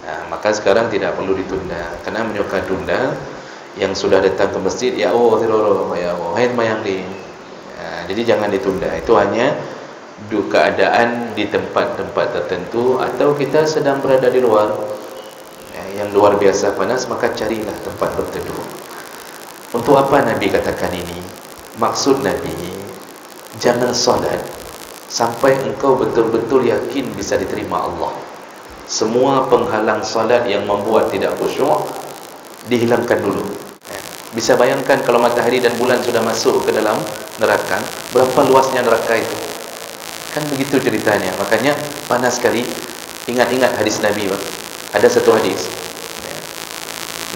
Maka sekarang tidak perlu ditunda. Karena menyuka tunda, yang sudah datang ke masjid, ya Allah tiroro, ya Allah, hai mayang di. Jadi jangan ditunda. Itu hanya keadaan di tempat-tempat tertentu, atau kita sedang berada di luar, yang luar biasa panas, maka carilah tempat berteduh. Untuk apa Nabi katakan ini? Maksud Nabi, jangan salat sampai engkau betul-betul yakin bisa diterima Allah. Semua penghalang salat yang membuat tidak khusyuk dihilangkan dulu. Bisa bayangkan kalau matahari dan bulan sudah masuk ke dalam neraka, berapa luasnya neraka itu? Kan begitu ceritanya. Makanya panas sekali. Ingat-ingat hadis Nabi, Pak. Ada satu hadis,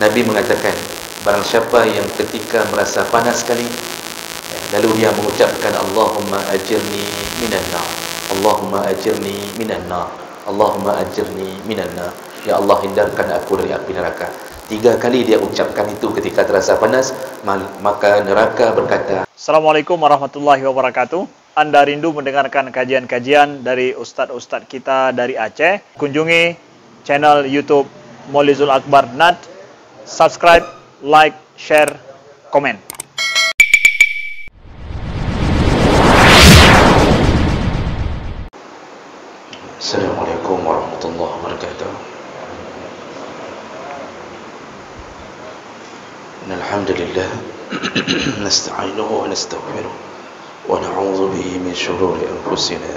Nabi mengatakan, barang siapa yang ketika merasa panas sekali, lalu dia mengucapkan Allahumma ajirni minan nar, Allahumma ajirni minan nar, Allahumma ajirni minan nar, ya Allah hindarkan aku dari api neraka. 3 kali dia ucapkan itu ketika terasa panas, maka neraka berkata, Assalamualaikum warahmatullahi wabarakatuh. Anda rindu mendengarkan kajian-kajian dari ustadz-ustadz kita dari Aceh? Kunjungi channel YouTube Maulizul Akbar NAD. Subscribe, like, share, komen. Assalamualaikum warahmatullahi wabarakatuh. Alhamdulillah, nasta'inuhu wa nastaghfiruh wa na'udzu bihi min shururi anfusina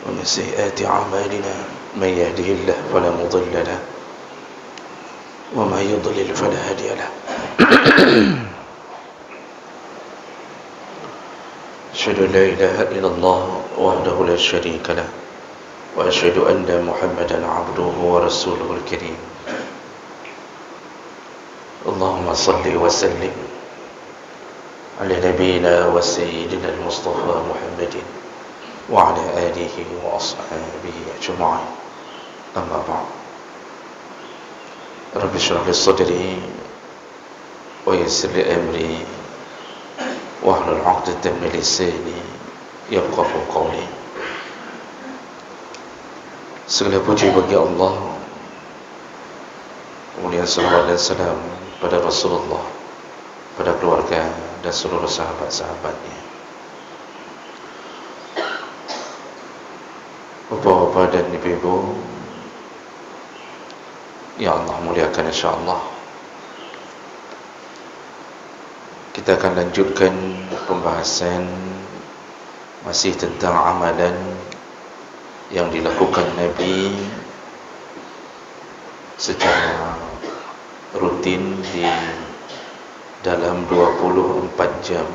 wa min sayyiati a'malina, man yahdihillahu fala mudilla lahu wa man yudlil fala hadiya lahu. Asyhadu an la ilaha illallah wahdahu la syarika lahu wa asyhadu anna Muhammadan 'abduhu wa rasuluhul karim. Allahumma salli wa sallim ala nabiyyina wa sayyidina al-Mustafa Muhammadin wa ala alihi wa ashabihi ajma'in. Amma ba'd. Rabbi shrah li sadri wa yassir li amri wahlul 'uqdatam min lisani yafqahu qawli. Segala puji bagi Allah, kemudian salawat dan salam pada Rasulullah, pada keluarga dan seluruh sahabat-sahabatnya. Bapak-bapak dan ibu-ibu yang Allah muliakan, insyaAllah kita akan lanjutkan pembahasan masih tentang amalan yang dilakukan Nabi secara rutin di dalam 24 jam.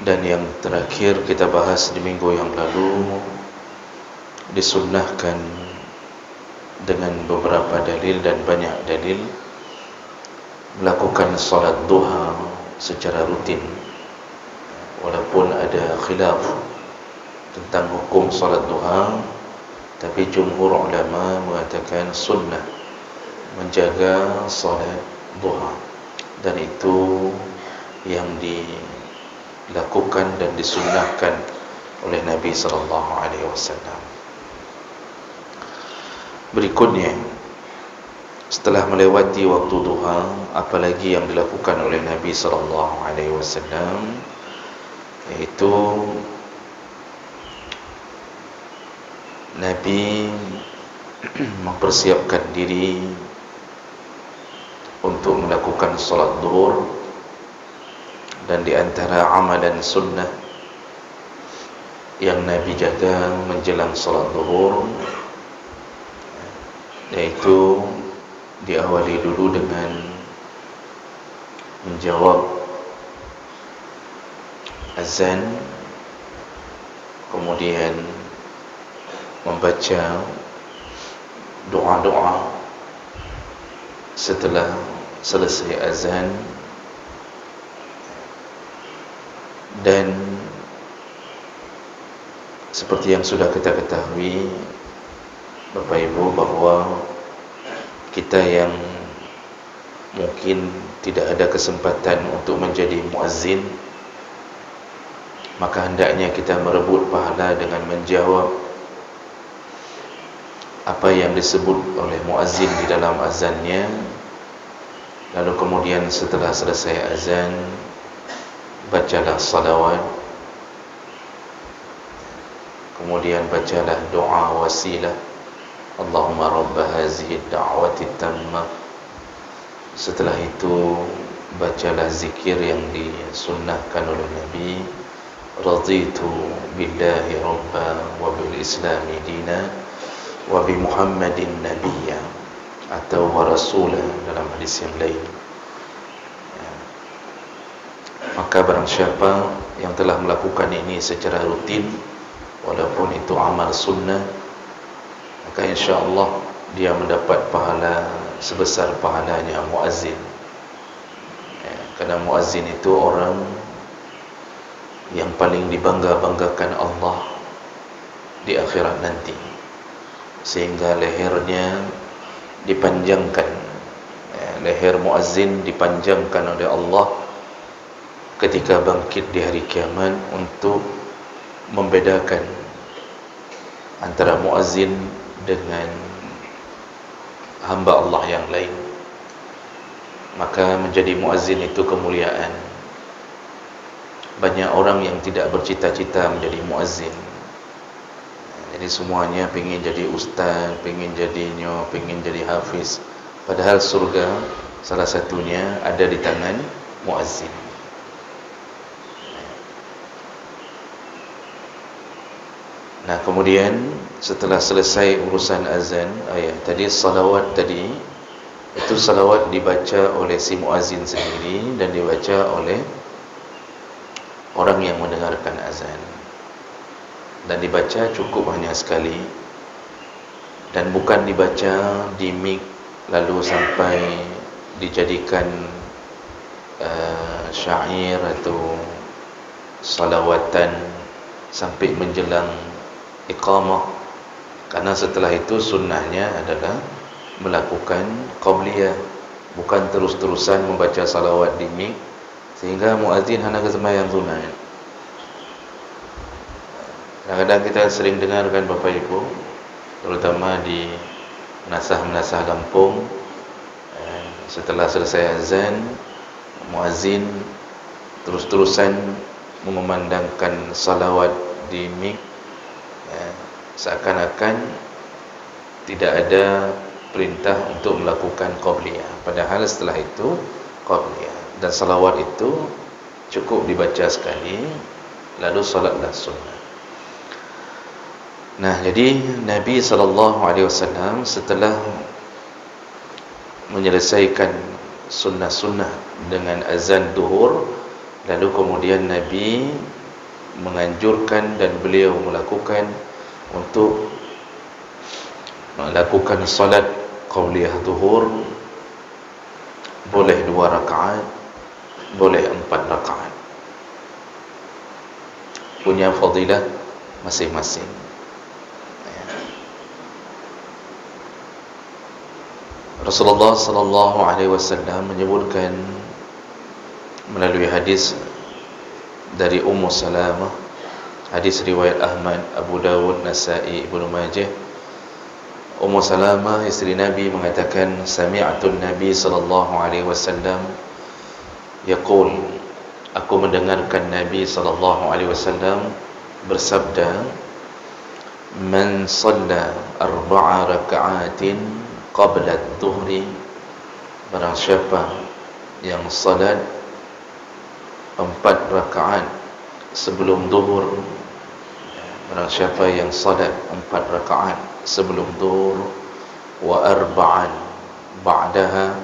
Dan yang terakhir kita bahas di minggu yang lalu, disunnahkan dengan beberapa dalil dan banyak dalil melakukan salat duha secara rutin, walaupun ada khilaf tentang hukum salat duha, tapi jumhur ulama mengatakan sunnah menjaga salat duha, dan itu yang dilakukan dan disunnahkan oleh Nabi sallallahu alaihi wasallam. Berikutnya, setelah melewati waktu duha, apalagi yang dilakukan oleh Nabi sallallahu alaihi wasallam, yaitu Nabi mempersiapkan diri untuk melakukan salat zuhur. Dan di antara amalan sunnah yang Nabi jaga menjelang salat zuhur, yaitu diawali dulu dengan menjawab azan, kemudian membaca doa-doa setelah selesai azan, dan seperti yang sudah kita ketahui Bapak Ibu, bahwa kita yang mungkin tidak ada kesempatan untuk menjadi muazzin, maka hendaknya kita merebut pahala dengan menjawab apa yang disebut oleh muazzin di dalam azannya. Lalu kemudian setelah selesai azan, bacalah salawat, kemudian bacalah doa wasilah, Allahumma rabba hazihi da'wati tammah. Setelah itu bacalah zikir yang disunnahkan oleh Nabi, raditu billahi rabba wa bil islami dina wa bi muhammadin nabiyya, atau wa rasulah dalam hadis yang lain. Maka barang siapa yang telah melakukan ini secara rutin, walaupun itu amal sunnah, maka insya-Allah dia mendapat pahala sebesar pahalanya muazzin. Karena muazzin itu orang yang paling dibangga-banggakan Allah di akhirat nanti, sehingga lehernya dipanjangkan. Leher muazzin dipanjangkan oleh Allah ketika bangkit di hari kiamat untuk membedakan antara muazzin dengan hamba Allah yang lain. Maka menjadi muazzin itu kemuliaan. Banyak orang yang tidak bercita-cita menjadi muazzin. Jadi semuanya pengen jadi ustaz, pengen jadi nyo, pengen jadi hafiz. Padahal surga salah satunya ada di tangan muazzin. Nah, kemudian setelah selesai urusan azan, tadi salawat tadi, itu salawat dibaca oleh si muazzin sendiri dan dibaca oleh orang yang mendengarkan azan. Dan dibaca cukup hanya sekali, dan bukan dibaca di mic lalu sampai dijadikan syair atau salawatan sampai menjelang iqamah. Karena setelah itu sunnahnya adalah melakukan qabliyah, bukan terus-terusan membaca salawat di mic sehingga muazzin hendak sembahyang sunat. Kadang-kadang kita sering dengarkan Bapak Ibu, terutama di menasah-menasah Lampung, setelah selesai azan, muazzin terus-terusan mengumandangkan salawat di mic, seakan-akan tidak ada perintah untuk melakukan qabliyah. Padahal setelah itu qabliyah, dan salawat itu cukup dibaca sekali, lalu salatlah sunnah. Nah, jadi Nabi SAW setelah menyelesaikan sunnah-sunnah dengan azan duhur, lalu kemudian Nabi menganjurkan dan beliau melakukan untuk melakukan salat qabliyah duhur, boleh 2 rakaat, boleh 4 rakaat, punya fadilah masing-masing. Rasulullah SAW menyebutkan melalui hadis dari Ummu Salamah, hadis riwayat Ahmad, Abu Dawud, Nasa'i, Ibnu Majah. Ummu Salamah isteri Nabi mengatakan, sami'tu Nabi SAW yaqul, aku mendengarkan Nabi SAW bersabda, man shalla 4 raka'atin qabla adh-dhuhri, barang siapa yang salat 4 rakaat sebelum zuhur, barang siapa yang salat 4 rakaat sebelum zuhur, wa 4 ba'daha,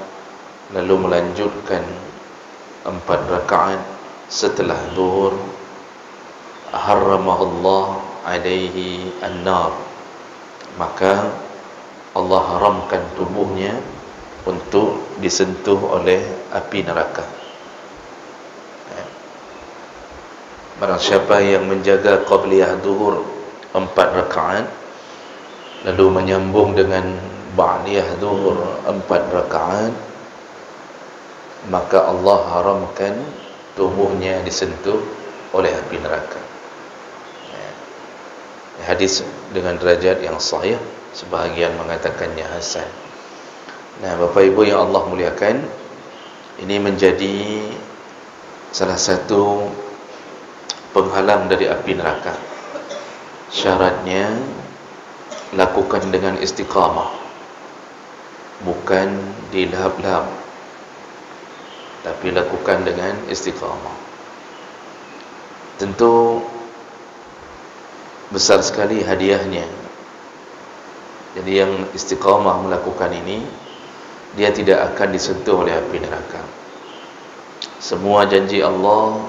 lalu melanjutkan 4 rakaat setelah zuhur, harramahullah alaihi an-nar, maka Allah haramkan tubuhnya untuk disentuh oleh api neraka. Barang siapa yang menjaga qabliyah zuhur 4 rakaat, lalu menyambung dengan ba'diyah zuhur 4 rakaat, maka Allah haramkan tubuhnya disentuh oleh api neraka. Hadis dengan derajat yang sahih, sebahagian mengatakannya hasan. Nah, Bapak Ibu yang Allah muliakan, ini menjadi salah satu penghalang dari api neraka. Syaratnya lakukan dengan istiqamah, bukan dilahap-lahap, tapi lakukan dengan istiqamah. Tentu besar sekali hadiahnya. Jadi yang istiqamah melakukan ini, dia tidak akan disentuh oleh api neraka. Semua janji Allah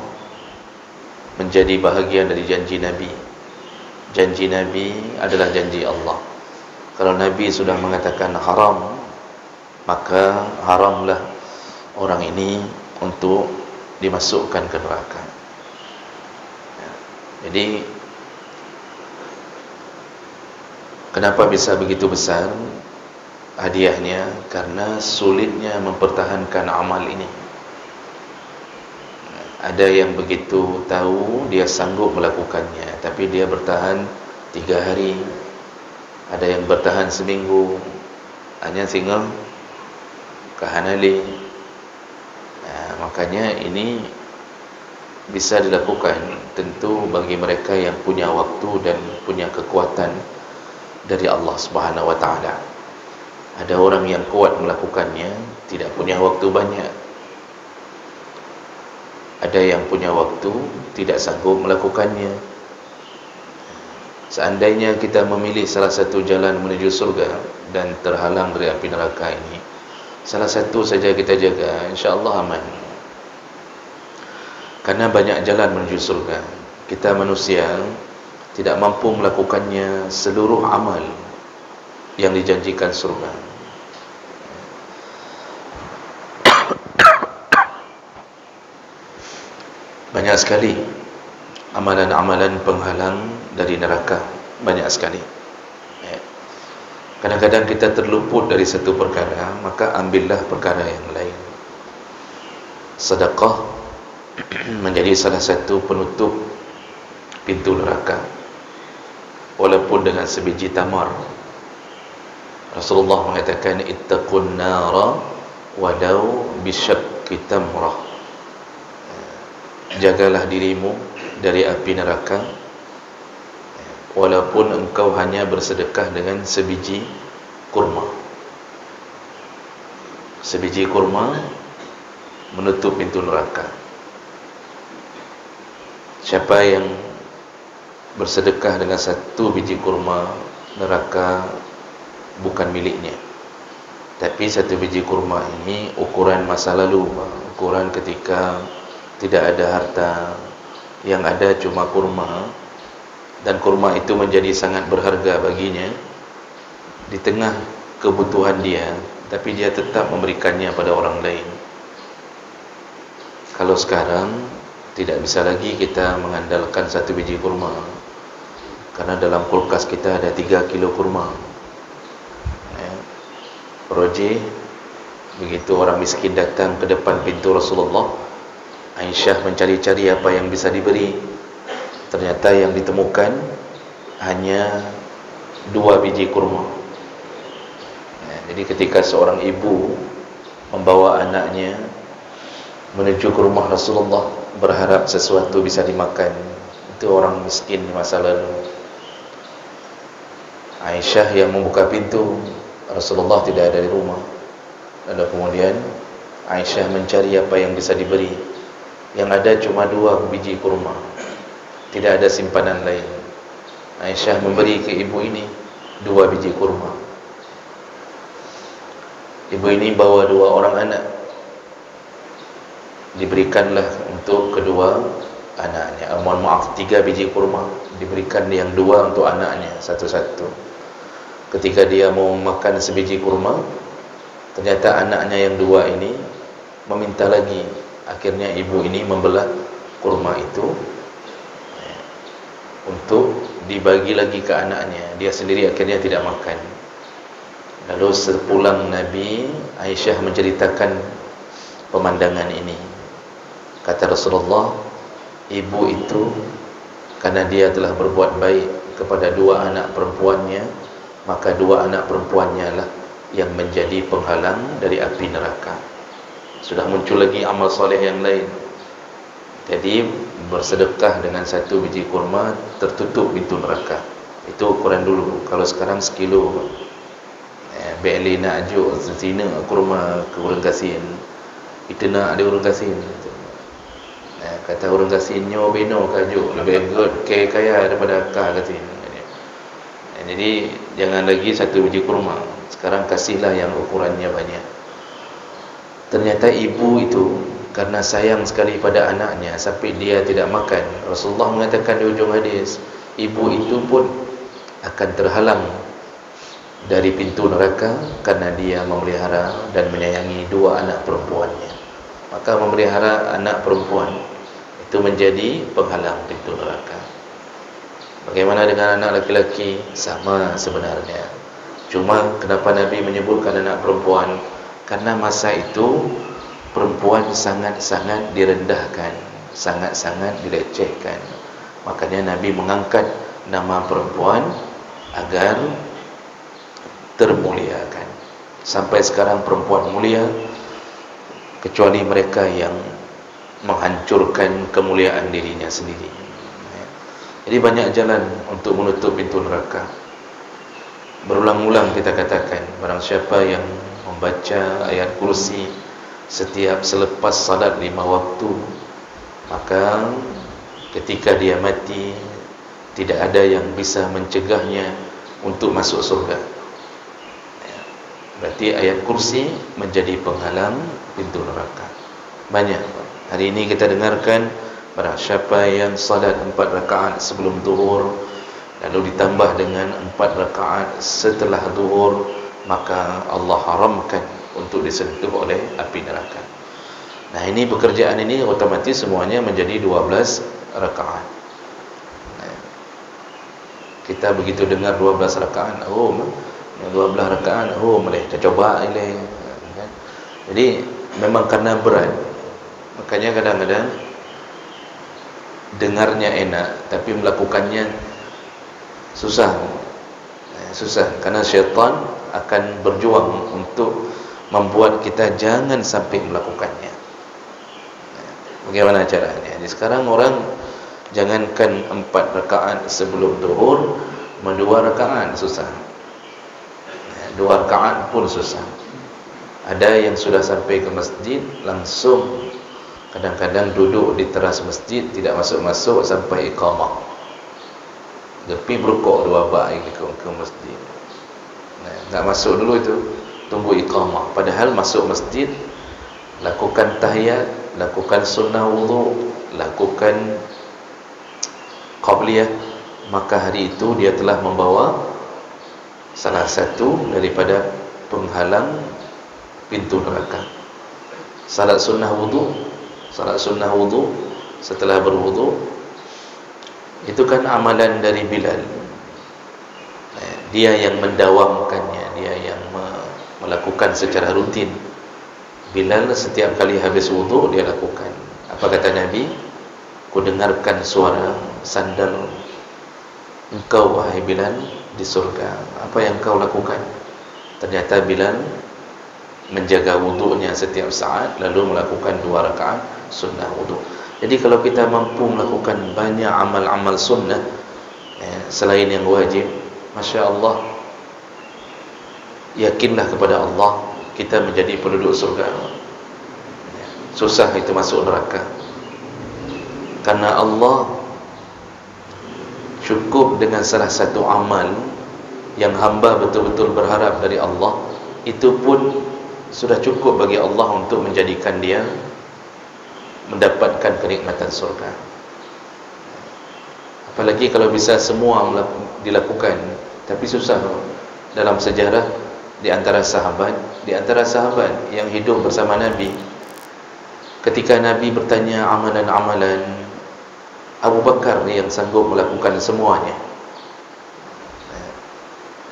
menjadi bahagian dari janji Nabi. Janji Nabi adalah janji Allah. Kalau Nabi sudah mengatakan haram, maka haramlah orang ini untuk dimasukkan ke neraka. Jadi kenapa bisa begitu besar hadiahnya? Karena sulitnya mempertahankan amal ini. Ada yang begitu tahu dia sanggup melakukannya, tapi dia bertahan 3 hari. Ada yang bertahan seminggu, hanya tinggal kahanali. Makanya ini bisa dilakukan tentu bagi mereka yang punya waktu dan punya kekuatan dari Allah Subhanahu wa taala. Ada orang yang kuat melakukannya, tidak punya waktu banyak. Ada yang punya waktu, tidak sanggup melakukannya. Seandainya kita memilih salah satu jalan menuju surga dan terhalang dari api neraka ini, salah satu saja kita jaga, insya-Allah aman. Karena banyak jalan menuju surga. Kita manusia tidak mampu melakukannya seluruh amal yang dijanjikan surga. Banyak sekali amalan-amalan penghalang dari neraka, banyak sekali. Kadang-kadang kita terluput dari satu perkara, maka ambillah perkara yang lain. Sedekah menjadi salah satu penutup pintu neraka, walaupun dengan sebiji tamar. Rasulullah mengatakan, ittaqun nara walau bisyaqqi tamrah. Jagalah dirimu dari api neraka, walaupun engkau hanya bersedekah dengan sebiji kurma. Sebiji kurma menutup pintu neraka. Siapa yang bersedekah dengan satu biji kurma, neraka bukan miliknya. Tapi satu biji kurma ini ukuran masa lalu, ukuran ketika tidak ada harta, yang ada cuma kurma, dan kurma itu menjadi sangat berharga baginya di tengah kebutuhan dia, tapi dia tetap memberikannya pada orang lain. Kalau sekarang tidak bisa lagi kita mengandalkan satu biji kurma, karena dalam kulkas kita ada 3 kilo kurma. Roji, begitu orang miskin datang ke depan pintu Rasulullah, Aisyah mencari-cari apa yang bisa diberi. Ternyata yang ditemukan hanya 2 biji kurma. Jadi ketika seorang ibu membawa anaknya menuju ke rumah Rasulullah, berharap sesuatu bisa dimakan, itu orang miskin di masa lalu. Aisyah yang membuka pintu, Rasulullah tidak ada di rumah. Lalu kemudian Aisyah mencari apa yang bisa diberi. Yang ada cuma 2 biji kurma, tidak ada simpanan lain. Aisyah memberi ke ibu ini 2 biji kurma. Ibu ini bawa 2 orang anak, diberikanlah untuk kedua anaknya. Mohon maaf, 3 biji kurma, diberikan yang 2 untuk anaknya satu-satu. Ketika dia mau makan sebiji kurma, ternyata anaknya yang 2 ini meminta lagi. Akhirnya ibu ini membelah kurma itu untuk dibagi lagi ke anaknya. Dia sendiri akhirnya tidak makan. Lalu sepulang Nabi, Aisyah menceritakan pemandangan ini. Kata Rasulullah, ibu itu karena dia telah berbuat baik kepada dua anak perempuannya, maka dua anak perempuannya lah yang menjadi penghalang dari api neraka. Sudah muncul lagi amal soleh yang lain. Jadi bersedekah dengan satu biji kurma tertutup pintu neraka. Itu ukuran dulu. Kalau sekarang sekilo, beli nak ajuk zina kurma ke orang kasin, kita nak ada orang kasin. Kata orang kasin nyo beno kajuk lebih good ke kaya daripada kah kasin. Jadi jangan lagi satu biji kurma, sekarang kasihlah yang ukurannya banyak. Ternyata ibu itu karena sayang sekali pada anaknya sampai dia tidak makan. Rasulullah mengatakan di ujung hadis, ibu itu pun akan terhalang dari pintu neraka karena dia memelihara dan menyayangi dua anak perempuannya. Maka memelihara anak perempuan itu menjadi penghalang pintu neraka. Bagaimana dengan anak laki-laki? Sama sebenarnya. Cuma kenapa Nabi menyebutkan anak perempuan? Karena masa itu perempuan sangat-sangat direndahkan, sangat-sangat dilecehkan. Makanya Nabi mengangkat nama perempuan agar termuliakan. Sampai sekarang perempuan mulia, kecuali mereka yang menghancurkan kemuliaan dirinya sendiri. Jadi banyak jalan untuk menutup pintu neraka. Berulang-ulang kita katakan, barang siapa yang membaca ayat kursi setiap selepas salat 5 waktu, maka ketika dia mati tidak ada yang bisa mencegahnya untuk masuk surga. Berarti ayat kursi menjadi penghalang pintu neraka. Banyak. Hari ini kita dengarkan, barang siapa yang salat 4 rakaat sebelum zuhur lalu ditambah dengan 4 rakaat setelah zuhur, maka Allah haramkan untuk disentuh oleh api neraka. Nah, ini pekerjaan ini otomatis semuanya menjadi 12 rakaat. Kita begitu dengar 12 rakaat, 12 rakaat, boleh kita coba ini. Jadi memang karena berat, makanya kadang-kadang dengarnya enak tapi melakukannya susah. Susah karena syaitan akan berjuang untuk membuat kita jangan sampai melakukannya. Bagaimana caranya? Jadi sekarang orang jangankan 4 rakaat sebelum zuhur, 2 rakaat susah. 2 rakaat pun susah. Ada yang sudah sampai ke masjid langsung kadang-kadang duduk di teras masjid, tidak masuk-masuk sampai iqamah. Tapi berukuk 2 bak ke masjid. Tak masuk dulu itu, tunggu iqamah. Padahal masuk masjid, lakukan tahiyat, lakukan sunnah wudu, lakukan qabliyah, maka hari itu dia telah membawa salah satu daripada penghalang pintu neraka. Salat sunnah wudu, setelah berwudu, itu kan amalan dari Bilal. Dia yang mendawamkannya, dia yang melakukan secara rutin. Bilal setiap kali habis wudu dia lakukan. Apa kata Nabi? Ku dengarkan suara sandal engkau wahai Bilal di surga. Apa yang kau lakukan? Ternyata Bilal menjaga wudunya setiap saat, lalu melakukan 2 rakaat sunnah wudu. Jadi kalau kita mampu melakukan banyak amal-amal sunnah selain yang wajib, Masya Allah, yakinlah kepada Allah, kita menjadi penduduk surga. Susah itu masuk neraka, karena Allah cukup dengan salah satu amal yang hamba betul-betul berharap dari Allah, itu pun sudah cukup bagi Allah untuk menjadikan dia mendapatkan kenikmatan surga. Apalagi kalau bisa semua dilakukan. Tapi susah. Dalam sejarah di antara sahabat yang hidup bersama Nabi, ketika Nabi bertanya amalan-amalan, Abu Bakar yang sanggup melakukan semuanya.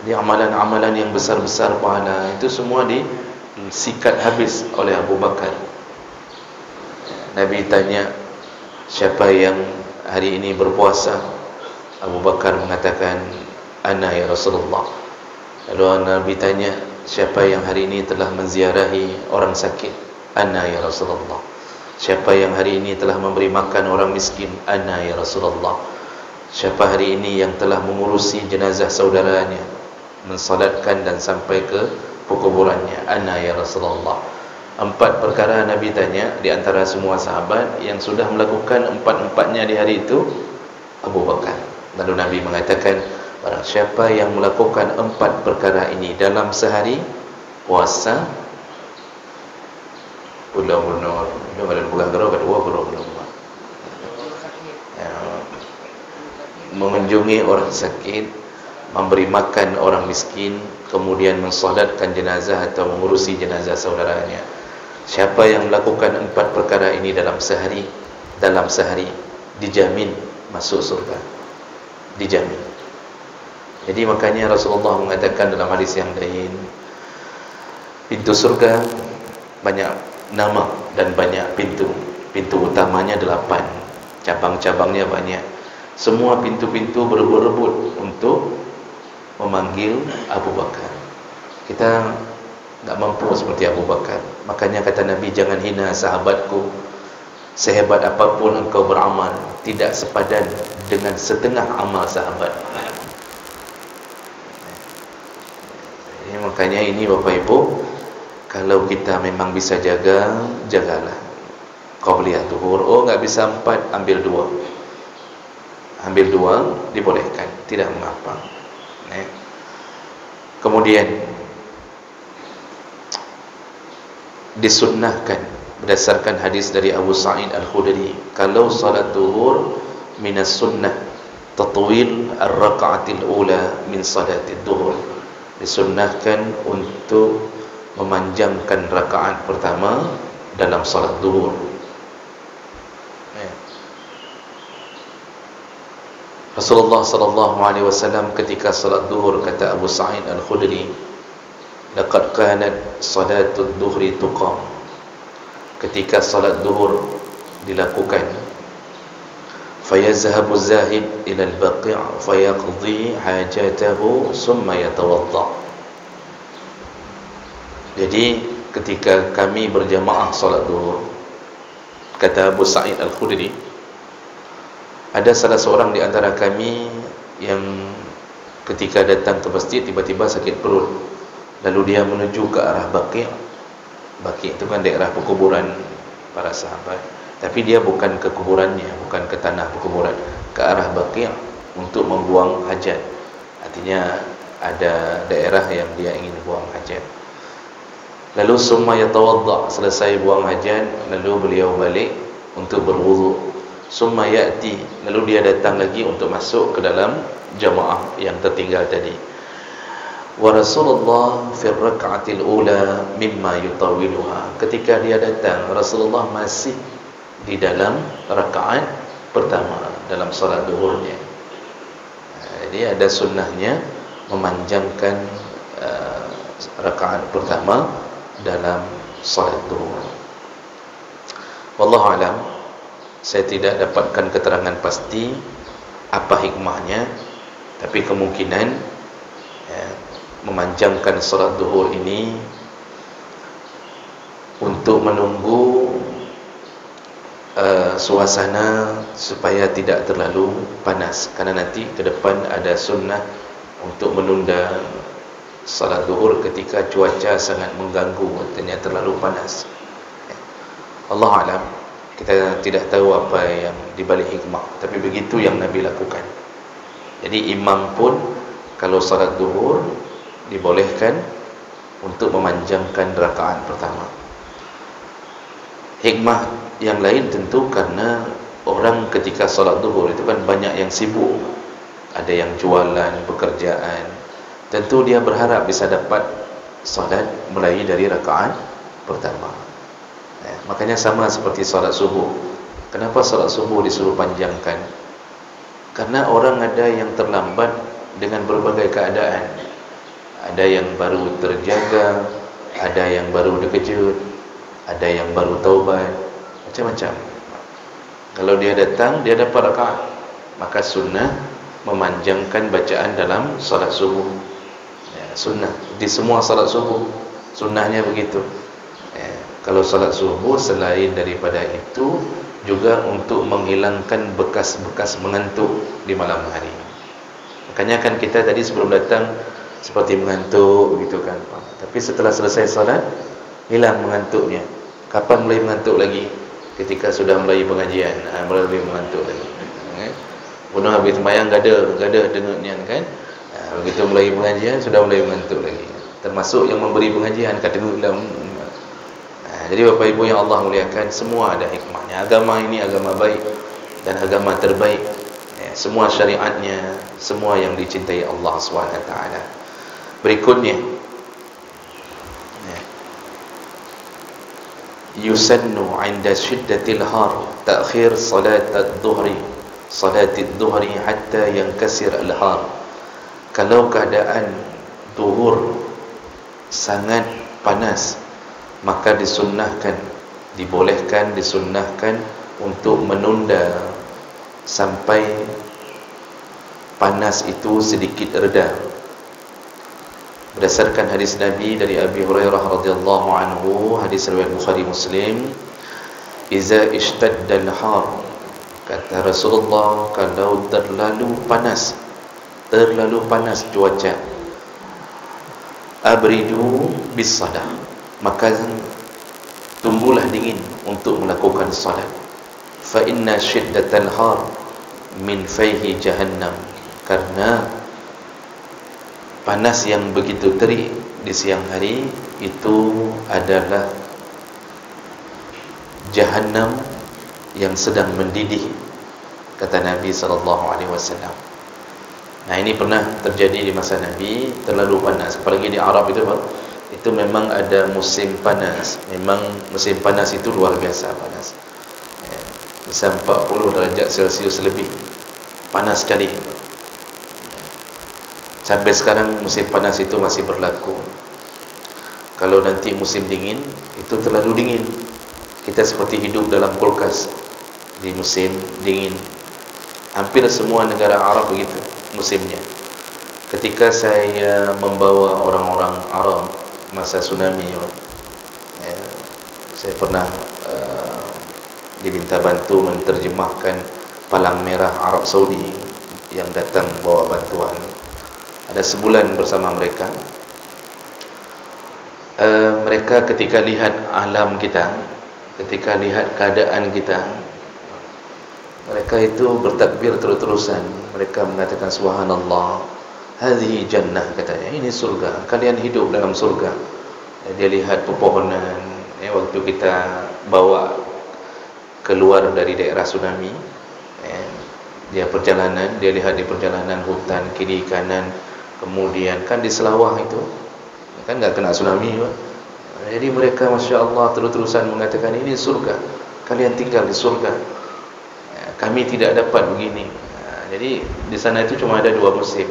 Jadi amalan-amalan yang besar-besar pahala itu semua disikat habis oleh Abu Bakar. Nabi tanya, siapa yang hari ini berpuasa? Abu Bakar mengatakan, "Ana ya Rasulullah." Lalu Nabi tanya, "Siapa yang hari ini telah menziarahi orang sakit?" "Ana ya Rasulullah." "Siapa yang hari ini telah memberi makan orang miskin?" "Ana ya Rasulullah." "Siapa hari ini yang telah mengurusi jenazah saudaranya, mensalatkan dan sampai ke perkuburannya?" "Ana ya Rasulullah." 4 perkara Nabi tanya di antara semua sahabat. Yang sudah melakukan 4-4-nya di hari itu Abu Bakar. Lalu Nabi mengatakan, barang siapa yang melakukan 4 perkara ini dalam sehari, puasa bulan Nur, bulan kedua mengunjungi orang sakit, memberi makan orang miskin, kemudian mensolatkan jenazah atau mengurusi jenazah saudaranya. Siapa yang melakukan 4 perkara ini dalam sehari, dijamin masuk surga. Dijamin. Jadi makanya Rasulullah mengatakan dalam hadis yang lain, pintu surga banyak nama dan banyak pintu. Pintu utamanya 8, cabang-cabangnya banyak. Semua pintu-pintu berebut-rebut untuk memanggil Abu Bakar. Kita tak mampu seperti Abu Bakar. Makanya kata Nabi, jangan hina sahabatku. Sehebat apapun engkau beramal, tidak sepadan dengan setengah amal sahabat. Makanya ini Bapak Ibu, kalau kita memang bisa jaga, jagalah qabliyah zuhur. Oh, enggak bisa 4, ambil 2. Ambil 2 dibolehkan, tidak mengapa. Kemudian disunnahkan berdasarkan hadis dari Abu Sa'id Al-Khudri, kalau salat zuhur minas sunnah tatwil ar-raka'atil ula min salatid zuhur. Disunnahkan untuk memanjangkan rakaat pertama dalam salat zuhur. Rasulullah sallallahu alaihi wasallam ketika salat zuhur, kata Abu Sa'id Al-Khudri, laqad kanat salatud dhuhri tuqam. Ketika salat zuhur dilakukan, fayazhabu zahib ila al-baqi' fayaqdi hajatahu summa yatawadda. Jadi ketika kami berjamaah salat zuhur, kata Abu Sa'id Al-Khudri, ada salah seorang di antara kami yang ketika datang ke masjid tiba-tiba sakit perut. Lalu dia menuju ke arah Baqi'. Baqi' itu kan daerah perkuburan para sahabat. Tapi dia bukan ke kuburannya, bukan ke tanah perkuburan, ke arah Baqi' untuk membuang hajat. Artinya ada daerah yang dia ingin buang hajat. Lalu summa yatawadda, selesai buang hajat, lalu beliau balik untuk berwudu. Summa ya'ti, lalu dia datang lagi untuk masuk ke dalam jamaah yang tertinggal tadi. Wa Rasulullah fi rak'atil ula mimma yutawiluha. Ketika dia datang, Rasulullah masih di dalam rakaat pertama dalam salat zuhurnya. Jadi ada sunnahnya memanjangkan rakaat pertama dalam salat zuhur. Wallahu alam, saya tidak dapatkan keterangan pasti apa hikmahnya, tapi kemungkinan memanjangkan salat zuhur ini untuk menunggu suasana supaya tidak terlalu panas, karena nanti ke depan ada sunnah untuk menunda salat zuhur ketika cuaca sangat mengganggu, artinya terlalu panas. Allah alam, kita tidak tahu apa yang dibalik hikmah, tapi begitu yang Nabi lakukan. Jadi imam pun kalau salat zuhur dibolehkan untuk memanjangkan rakaat pertama. Hikmah yang lain tentu karena orang ketika salat zuhur itu kan banyak yang sibuk, ada yang jualan, pekerjaan. Tentu dia berharap bisa dapat salat mulai dari rakaat pertama. Makanya sama seperti salat subuh. Kenapa salat subuh disuruh panjangkan? Karena orang ada yang terlambat dengan berbagai keadaan. Ada yang baru terjaga, ada yang baru dikejut, ada yang baru taubat, macam-macam. Kalau dia datang, dia dapat rakaat, maka sunnah memanjangkan bacaan dalam salat subuh. Sunnah di semua salat subuh, sunnahnya begitu. Kalau salat subuh selain daripada itu juga untuk menghilangkan bekas-bekas mengantuk di malam hari. Makanya kan kita tadi sebelum datang seperti mengantuk begitu kan. Tapi setelah selesai salat hilang mengantuknya. Kapan mulai mengantuk lagi? Ketika sudah mulai pengajian, mulai mengantuk lagi. Bunuh habis sembahyang gada dengarnya kan. Begitu mulai pengajian sudah mulai mengantuk lagi. Termasuk yang memberi pengajian kata dalam. Jadi Bapak Ibu yang Allah muliakan, semua ada hikmahnya. Agama ini agama baik dan agama terbaik. Semua syariatnya, semua yang dicintai Allah SWT. Berikutnya, yusannu 'inda shiddatil har ta'khir salat ad-dhuhri hatta yankasir al-har. Kalau keadaan zuhur sangat panas, maka dibolehkan untuk menunda sampai panas itu sedikit reda. Berdasarkan hadis Nabi dari Abi Hurairah radhiyallahu anhu, hadis riwayat Bukhari Muslim, "Iza ishtadda al-har," kata Rasulullah, kalau terlalu panas cuaca, "abridu bis-salah," maka tunggulah dingin untuk melakukan salat. Fa inna shiddatal har min fayhi jahannam, karena panas yang begitu terik di siang hari itu adalah jahannam yang sedang mendidih, kata Nabi SAW. Nah, ini pernah terjadi di masa Nabi, terlalu panas. Apalagi di Arab itu memang ada musim panas. Memang musim panas itu luar biasa panas. Bisa 40 darjat Celcius lebih. Panas sekali. Sampai sekarang musim panas itu masih berlaku. Kalau nanti musim dingin, itu terlalu dingin. Kita seperti hidup dalam kulkas di musim dingin. Hampir semua negara Arab begitu musimnya. Ketika saya membawa orang-orang Arab masa tsunami, saya pernah diminta bantu menterjemahkan Palang Merah Arab Saudi yang datang bawa bantuan. Ada sebulan bersama mereka. Mereka ketika lihat alam kita, ketika lihat keadaan kita, mereka itu bertakbir terus-terusan. Mereka mengatakan subhanallah, hadhihi jannah, katanya, ini surga, kalian hidup dalam surga. Dia lihat pepohonan, waktu kita bawa keluar dari daerah tsunami, dia perjalanan, dia lihat di perjalanan hutan kiri kanan, kemudian kan di Selawah itu kan enggak kena tsunami, Pak. Jadi mereka Masya Allah terus-terusan mengatakan ini surga, kalian tinggal di surga, kami tidak dapat begini. Jadi di sana itu cuma ada 2 musim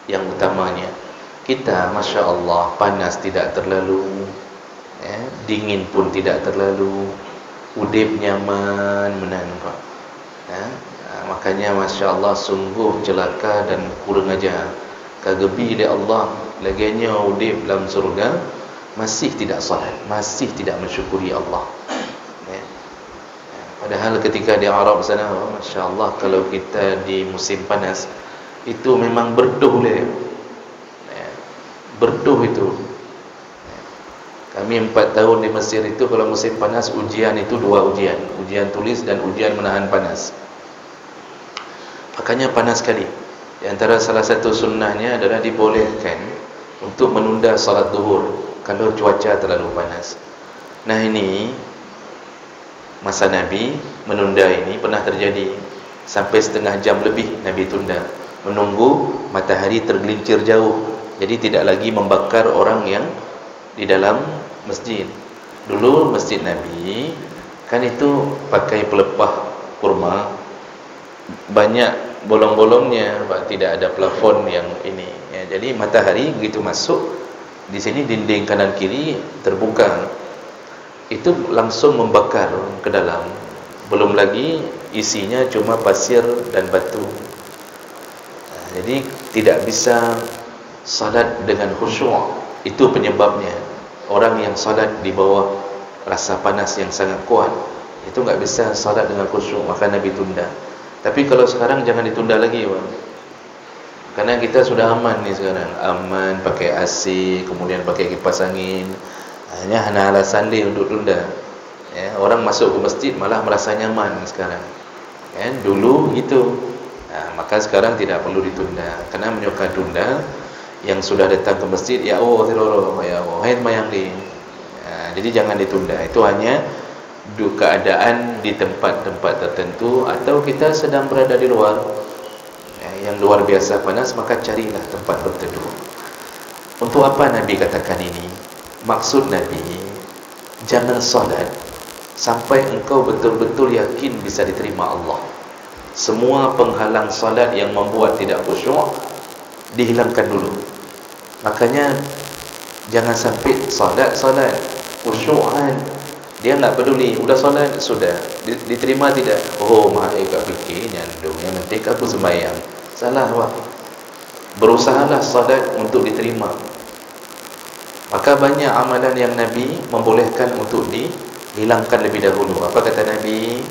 yang utamanya. Kita Masya Allah panas tidak terlalu, dingin pun tidak terlalu, udip nyaman menan, Pak. Makanya Masya Allah sungguh celaka dan kurang ajar kagebi oleh Allah laginya udip dalam surga masih tidak salat, masih tidak mensyukuri Allah. Padahal ketika di Arab sana, Masya Allah, kalau kita di musim panas itu memang berduh dia. Berduh itu. Kami 4 tahun di Mesir itu kalau musim panas ujian itu 2 ujian, ujian tulis dan ujian menahan panas. Makanya panas sekali. Di antara salah satu sunnahnya adalah dibolehkan untuk menunda salat zuhur kalau cuaca terlalu panas. Nah, ini masa Nabi menunda ini pernah terjadi sampai setengah jam lebih Nabi tunda, menunggu matahari tergelincir jauh, jadi tidak lagi membakar orang yang di dalam masjid. Dulu masjid Nabi kan itu pakai pelepah kurma, banyak bolong-bolongnya, tidak ada plafon yang ini, jadi matahari begitu masuk di sini, dinding kanan kiri terbuka, itu langsung membakar ke dalam. Belum lagi isinya cuma pasir dan batu. Jadi tidak bisa salat dengan khusyuk. Itu penyebabnya. Orang yang salat di bawah rasa panas yang sangat kuat, itu enggak bisa salat dengan khusyuk, maka Nabi tunda. Tapi kalau sekarang jangan ditunda lagi, bang. Karena kita sudah aman ni sekarang. Aman, pakai AC, kemudian pakai kipas angin. Hanya alasan dia untuk tunda. Ya, orang masuk ke masjid malah merasa nyaman sekarang. Ya, dulu gitu. Maka sekarang tidak perlu ditunda. Karena menyukai tunda, yang sudah datang ke masjid, ya Allah, ya Allah, hai mayang di. Jadi jangan ditunda. Itu hanya keadaan di tempat-tempat tertentu, atau kita sedang berada di luar, yang luar biasa panas, maka carilah tempat berteduh. Untuk apa Nabi katakan ini? Maksud Nabi, jangan salat sampai engkau betul-betul yakin bisa diterima Allah. Semua penghalang salat yang membuat tidak khusyuk dihilangkan dulu. Makanya jangan sampai salat khusyuk kan, dia enggak peduli, udah salat sudah diterima tidak. Oh, mak tak fikir nyandung, yang penting aku sembahyang. Salah, wah. Berusahalah salat untuk diterima. Maka banyak amalan yang Nabi membolehkan untuk dihilangkan lebih dahulu. Apa kata Nabi?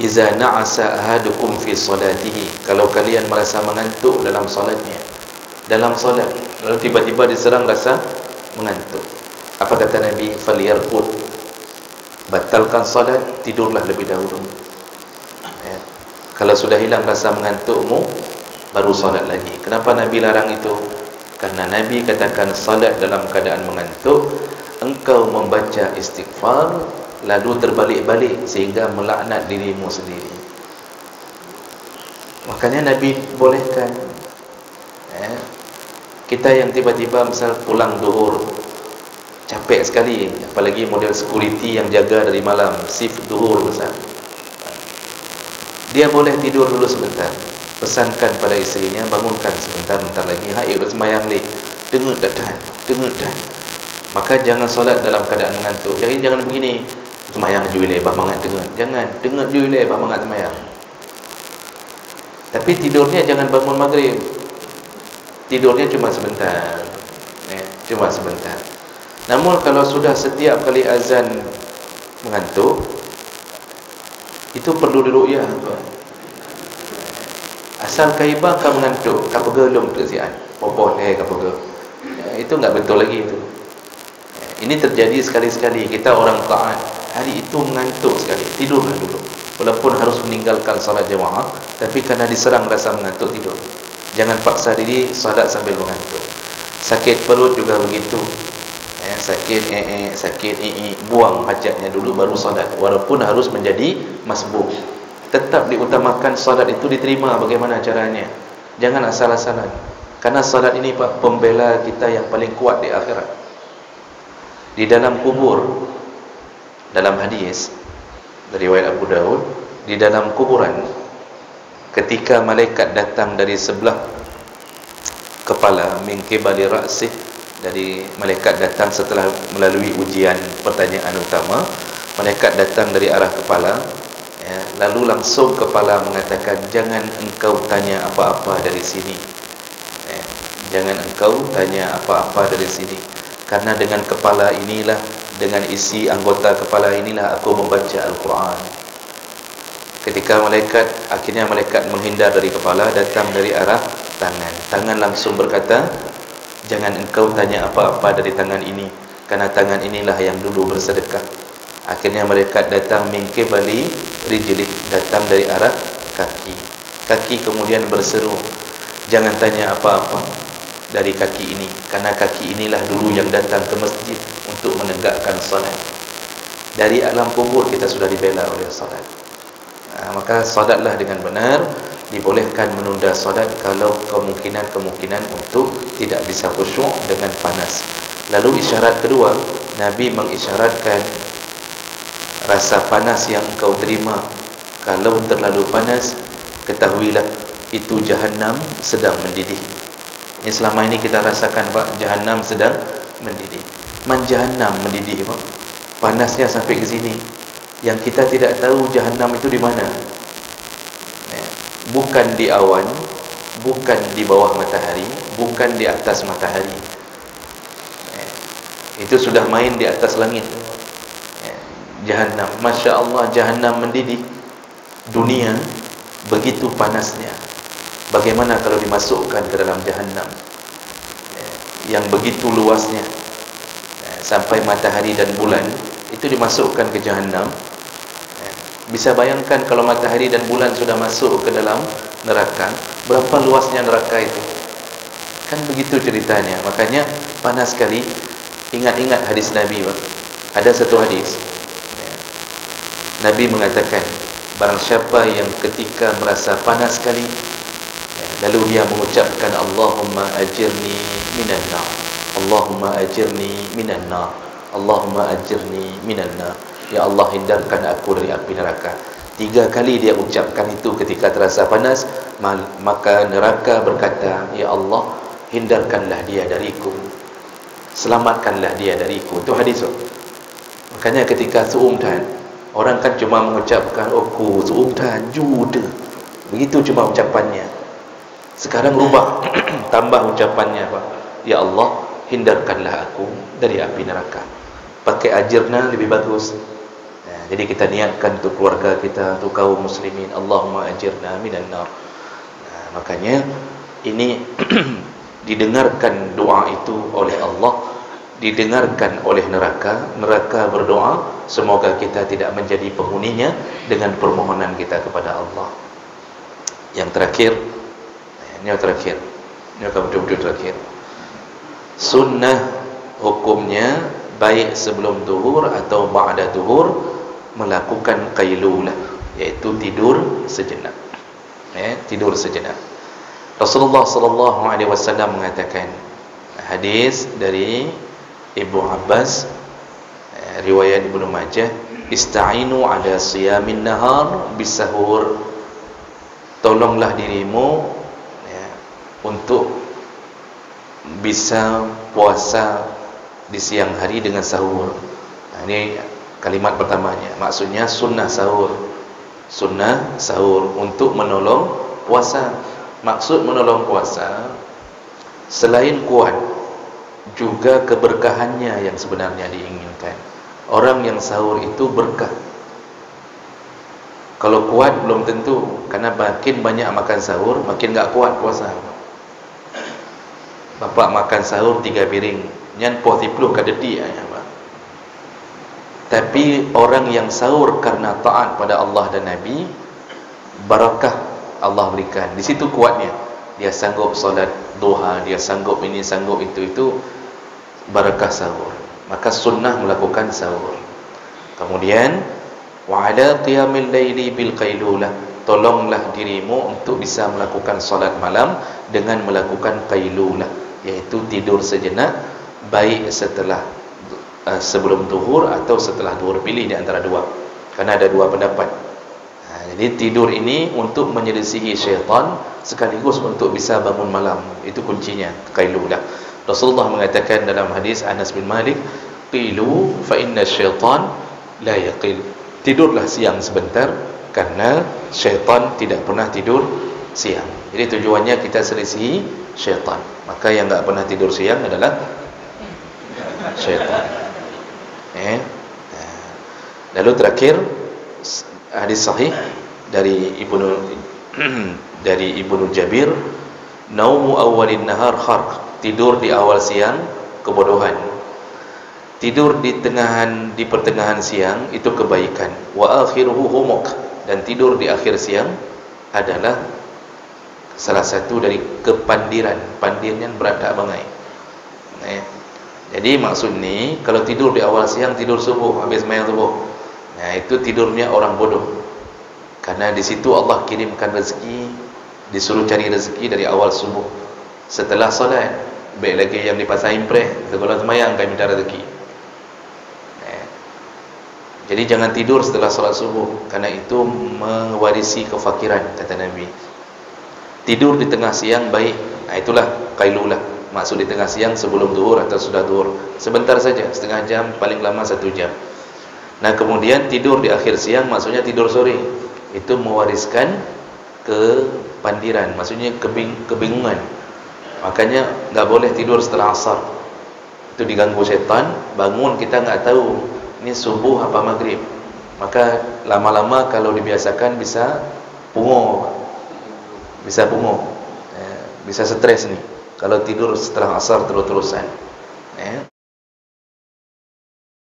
Iza na'asa ahadukum fi salatihi, kalau kalian merasa mengantuk dalam salatnya, dalam salat, lalu tiba-tiba diserang rasa mengantuk, apa kata Nabi? Falyarqud, batalkan salat, tidurlah lebih dahulu. Ya. Kalau sudah hilang rasa mengantukmu, baru salat lagi. Kenapa Nabi larang itu? Karena Nabi katakan salat dalam keadaan mengantuk, engkau membaca istighfar lalu terbalik-balik sehingga melaknat dirimu sendiri. Makanya Nabi bolehkan. Kita yang tiba-tiba misal pulang zuhur, capek sekali, apalagi model security yang jaga dari malam, shift zuhur besar, dia boleh tidur dulu sebentar. Pesankan pada isterinya, bangunkan sebentar lagi, hai udah sembahyang ni, dengar dah. Maka jangan solat dalam keadaan mengantuk. Jadi jangan begini, sembahyang juile bah mangat dengar. Jangan dengar juile bah mangat sembahyang. Tapi tidurnya jangan bangun maghrib. Tidurnya cuma sebentar. Cuma sebentar. Namun kalau sudah setiap kali azan mengantuk, itu perlu diruqyah. Asal kaibah kau mengantuk, kau pegelum tu sian. Popoh kau pegel. Itu enggak betul lagi itu. Ini terjadi sekali-sekali. Kita orang taat, hari itu mengantuk sekali, tidurlah dulu. Walaupun harus meninggalkan salat jemaah, tapi kerana diserang rasa mengantuk, tidur. Jangan paksa diri salat sambil mengantuk. Sakit perut juga begitu. Sakit buang hajatnya dulu baru salat. Walaupun harus menjadi masbuk, tetap diutamakan salat itu diterima. Bagaimana caranya? Jangan asal-asalan. Karena salat ini Pak, pembela kita yang paling kuat di akhirat. Di dalam kubur, dalam hadis dari riwayat Abu Daud, di dalam kuburan, ketika malaikat datang dari sebelah kepala, min qibali ra'sih, dari malaikat datang setelah melalui ujian pertanyaan utama, malaikat datang dari arah kepala, lalu langsung kepala mengatakan, jangan engkau tanya apa-apa dari sini. Jangan engkau tanya apa-apa dari sini. Karena dengan kepala inilah, dengan isi anggota kepala inilah aku membaca Al-Quran. Ketika akhirnya malaikat menghindar dari kepala, datang dari arah tangan. Tangan langsung berkata, jangan engkau tanya apa-apa dari tangan ini, karena tangan inilah yang dulu bersedekah. Akhirnya malaikat datang min qibali rijlik, datang dari arah kaki. Kaki kemudian berseru, jangan tanya apa-apa dari kaki ini, karena kaki inilah dulu yang datang ke masjid untuk menegakkan salat. Dari alam kubur kita sudah dibela oleh salat. Maka salatlah dengan benar. Dibolehkan menunda salat kalau kemungkinan untuk tidak bisa khusyuk dengan panas. Lalu isyarat kedua, Nabi mengisyaratkan rasa panas yang engkau terima, kalau terlalu panas, ketahuilah itu Jahannam sedang mendidih. Ini selama ini kita rasakan Pak, Jahannam sedang mendidih. Jahannam mendidih Pak, panasnya sampai ke sini. Yang kita tidak tahu Jahannam itu di mana. Bukan di awan, bukan di bawah matahari, bukan di atas matahari. Itu sudah main di atas langit. Jahannam, Masya Allah, Jahannam mendidih. Dunia begitu panasnya. Bagaimana kalau dimasukkan ke dalam Jahannam yang begitu luasnya, sampai matahari dan bulan itu dimasukkan ke Jahannam. Bisa bayangkan kalau matahari dan bulan sudah masuk ke dalam neraka, berapa luasnya neraka itu. Kan begitu ceritanya. Makanya panas sekali. Ingat-ingat hadis Nabi, Pak. Ada satu hadis, Nabi mengatakan, barang siapa yang ketika merasa panas sekali, lalu dia mengucapkan Allahumma ajirni minan nar, Allahumma ajirni minan nar, Allahumma ajirni minan nar, ya Allah hindarkan aku dari api neraka. 3 kali dia ucapkan itu ketika terasa panas, maka neraka berkata, ya Allah hindarkanlah dia dariku, selamatkanlah dia dariku. Itu hadis. Makanya ketika suumtan, orang kan cuma mengucapkan aku suumtan juda, begitu cuma ucapannya. Sekarang rubah tambah ucapannya, Pak. Ya Allah hindarkanlah aku dari api neraka. Pakai ajirna lebih bagus. Jadi kita niatkan untuk keluarga kita, untuk kaum muslimin, Allahumma ajirna minan nar. Makanya ini didengarkan doa itu oleh Allah, didengarkan oleh neraka. Neraka berdoa, semoga kita tidak menjadi penghuninya dengan permohonan kita kepada Allah. Yang terakhir, ini akan betul-betul terakhir. Sunnah hukumnya baik sebelum zuhur atau ba'da zuhur melakukan qailulah, yaitu tidur sejenak. Tidur sejenak. Rasulullah sallallahu alaihi wasallam mengatakan, hadis dari Ibnu Abbas, riwayat Ibnu Majah, ista'inu ala siyamin nahar bisahur. Tolonglah dirimu untuk bisa puasa di siang hari dengan sahur. Ini kalimat pertamanya, maksudnya sunnah sahur. Sunnah sahur untuk menolong puasa. Maksud menolong puasa, selain kuat, juga keberkahannya yang sebenarnya diinginkan. Orang yang sahur itu berkah. Kalau kuat belum tentu, karena makin banyak makan sahur, makin gak kuat puasa. Bapak makan sahur 3 piring, nyan poh 10 kadeti aja, Pak. Tapi orang yang sahur karena taat pada Allah dan Nabi, barakah Allah berikan. Di situ kuatnya. Dia sanggup solat duha, dia sanggup ini, sanggup itu barakah sahur. Maka sunnah melakukan sahur. Kemudian wa ala qiyamil laili bil qailulah. Tolonglah dirimu untuk bisa melakukan solat malam dengan melakukan qailulah, yaitu tidur sejenak, baik setelah sebelum zuhur atau setelah zuhur. Pilih di antara dua, karena ada 2 pendapat. Jadi tidur ini untuk menyelisihi syaitan, sekaligus untuk bisa bangun malam. Itu kuncinya, qailulah. Rasulullah mengatakan dalam hadis Anas bin Malik, qilu fa inna syaitan la yaqil. Tidurlah siang sebentar, karena syaitan tidak pernah tidur siang. Jadi tujuannya kita selisihi syaitan. Maka yang tak pernah tidur siang adalah syaitan. Lalu terakhir, hadis sahih dari Ibnu Jabir, naumu awwalin nahar kharq. Tidur di awal siang kebodohan. Tidur di pertengahan siang itu kebaikan. Wa akhiruhu humuk. Dan tidur di akhir siang adalah salah satu dari kepandiran. Pandirnya berat bangai. Jadi maksud ni, kalau tidur di awal siang, tidur subuh, habis sembahyang subuh, itu tidurnya orang bodoh. Karena di situ Allah kirimkan rezeki, disuruh cari rezeki dari awal subuh. Setelah solat, baik lagi yang di pasar impreh, sebelum sembahyang kami minta rezeki. Jadi jangan tidur setelah solat subuh, karena itu mewarisi kefakiran, kata Nabi. Tidur di tengah siang baik. Itulah qailulah. Maksud di tengah siang sebelum zuhur atau sudah zuhur. Sebentar saja, setengah jam, paling lama 1 jam. Nah kemudian tidur di akhir siang, maksudnya tidur sore. Itu mewariskan kepandiran, maksudnya kebingungan. Makanya nggak boleh tidur setelah asar, itu diganggu setan. Bangun kita nggak tahu ini subuh apa maghrib, maka lama-lama kalau dibiasakan bisa punguh, bisa stres nih kalau tidur setelah asar terus-terusan.